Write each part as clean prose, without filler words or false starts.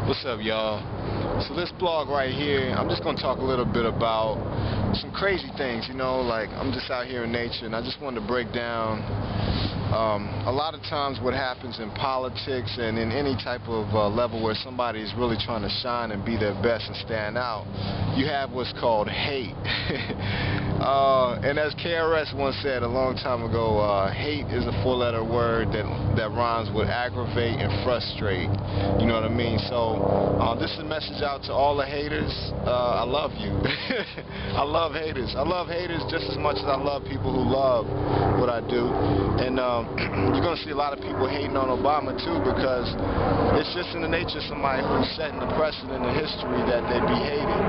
What's up, y'all? So this blog right here, I'm just going to talk a little bit about some crazy things, like I'm just out here in nature, and I just wanted to break down a lot of times what happens in politics and in any type of level where somebody is really trying to shine and be their best and stand out. You have what's called hate. And as KRS once said a long time ago, hate is a four-letter word that rhymes with aggravate and frustrate. You know what I mean? So this is a message out to all the haters. I love you. I love haters. I love haters just as much as I love people who love what I do. And you're going to see a lot of people hating on Obama too, because it's just in the nature of somebody who's setting the precedent in history that they be hated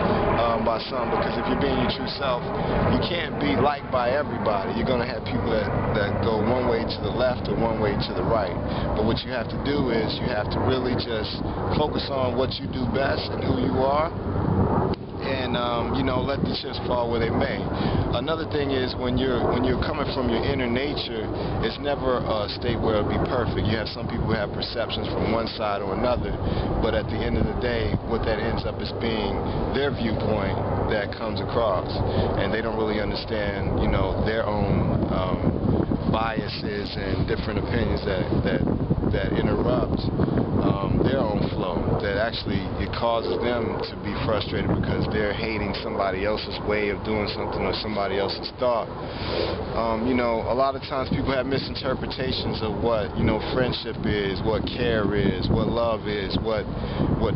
by some. Because if you're being your true self, you can't be liked by everybody. You're going to have people that go one way to the left or one way to the right. But what you have to do is you have to really just focus on what you do best and who you are, and let the chips fall where they may. Another thing is when you're coming from your inner nature, it's never a state where it'll be perfect. You have some people who have perceptions from one side or another, but at the end of the day, what that ends up is being their viewpoint that comes across, and they don't really understand, their own biases and different opinions that interrupt their own flow, that actually it causes them to be frustrated because they're hating somebody else's way of doing something or somebody else's thought. A lot of times people have misinterpretations of what friendship is, what care is, what love is, what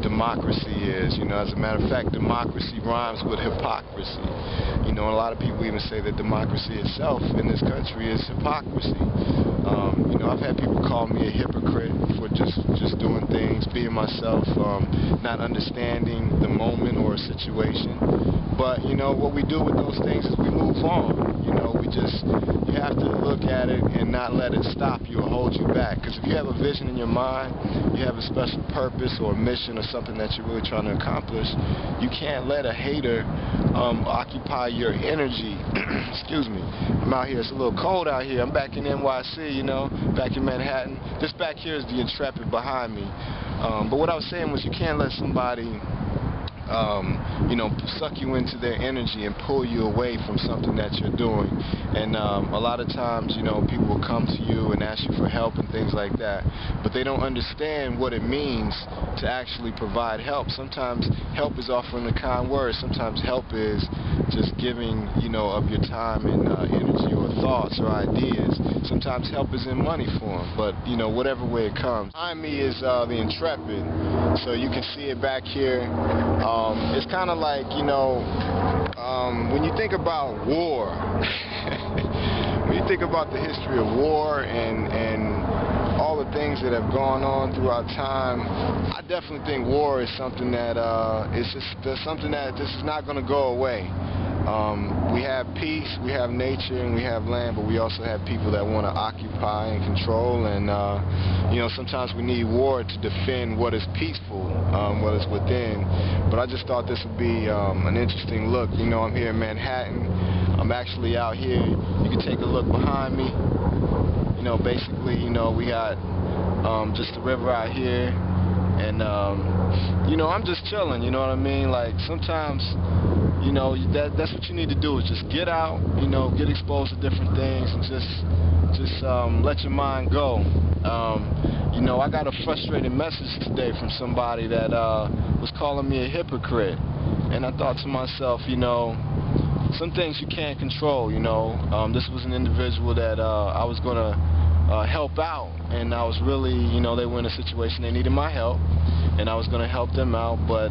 democracy is. As a matter of fact, democracy rhymes with hypocrisy. A lot of people even say that democracy itself in this country is hypocrisy. I've had people call me a hypocrite for just doing things, being myself, not understanding the moment or a situation. But what we do with those things is we move on. You have to look at it and not let it stop you or hold you back. Because if you have a vision in your mind, you have a special purpose or a mission or something that you're really trying to accomplish, you can't let a hater occupy your energy. Excuse me. I'm out here. It's a little cold out here. I'm back in NYC, back in Manhattan. This back here is the Intrepid behind me. But what I was saying was you can't let somebody suck you into their energy and pull you away from something that you're doing. And a lot of times, people will come to you and ask you for help and things like that, but they don't understand what it means to actually provide help. Sometimes help is offering a kind word. Sometimes help is just giving, of your time and energy or thoughts or ideas. Sometimes help is in money form, but, whatever way it comes. Behind me is the Intrepid, so you can see it back here. It's kind of like, when you think about war, when you think about the history of war and all the things that have gone on throughout time, I definitely think war is something that something that this is not going to go away. We have peace, we have nature, and we have land, but we also have people that want to occupy and control, and sometimes we need war to defend what is peaceful, what is within. But I just thought this would be an interesting look. I'm here in Manhattan. I'm actually out here. You can take a look behind me. Basically, we got just the river out here, and I'm just chilling. You know what I mean? Like sometimes, that's what you need to do, is just get out, get exposed to different things, and just let your mind go. I got a frustrated message today from somebody that was calling me a hypocrite, and I thought to myself, some things you can't control. This was an individual that I was going to help out, and I was really, they were in a situation they needed my help, and I was going to help them out, but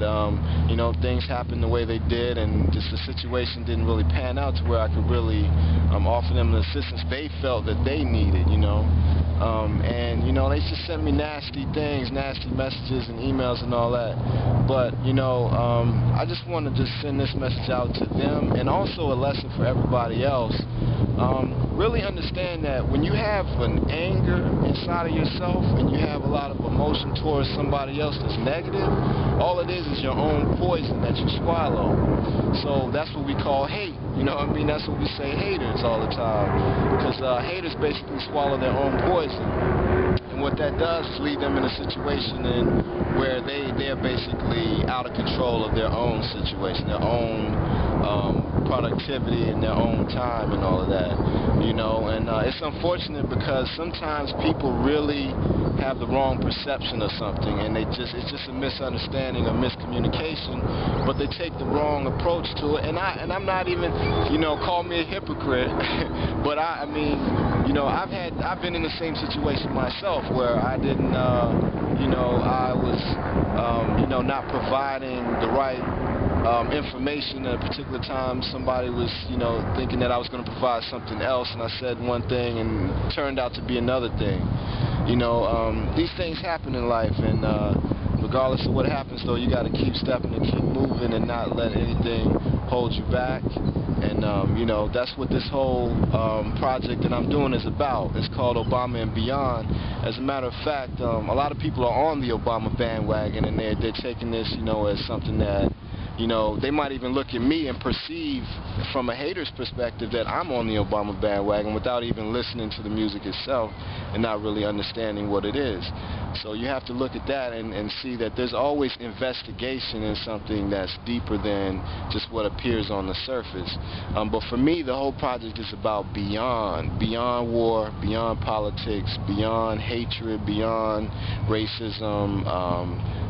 things happened the way they did, and just the situation didn't really pan out to where I could really offer them the assistance they felt that they needed, and they just sent me nasty things, nasty messages and emails and all that. But I just want to just send this message out to them, and also a lesson for everybody else. Really understand that when you have an anger inside of yourself and you have a lot of emotion towards somebody else that's negative, all it is your own poison that you swallow. So that's what we call hate. That's what we say haters all the time, because haters basically swallow their own poison. And what that does is lead them in a situation where their they're basically out of control of their own situation, their own productivity and their own time and all of that, you know. And it's unfortunate because sometimes people really have the wrong perception of something, and it's just a misunderstanding or miscommunication, but they take the wrong approach to it. And I'm not even, you know, call me a hypocrite, but I mean, you know, I've been in the same situation myself where I didn't, you know, I was, you know, not providing the right information at a particular time. Somebody was, you know, thinking that I was going to provide something else, and I said one thing and it turned out to be another thing. You know, these things happen in life, and regardless of what happens, though, you got to keep stepping and keep moving and not let anything hold you back. And you know, that's what this whole project that I'm doing is about. It's called Obama and Beyond. As a matter of fact, a lot of people are on the Obama bandwagon, and they're taking this, you know, as something that, you know, they might even look at me and perceive from a hater's perspective that I'm on the Obama bandwagon without even listening to the music itself and not really understanding what it is. So you have to look at that and see that there's always investigation in something that's deeper than just what appears on the surface. But for me, the whole project is about beyond war, beyond politics, beyond hatred, beyond racism,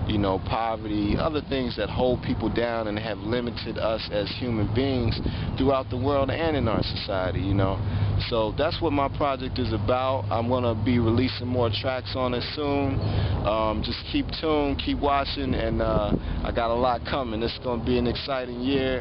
you know, poverty, other things that hold people down and have limited us as human beings throughout the world and in our society, you know. So that's what my project is about. I'm going to be releasing more tracks on it soon. Just keep tuned, keep watching, and I got a lot coming. It's going to be an exciting year.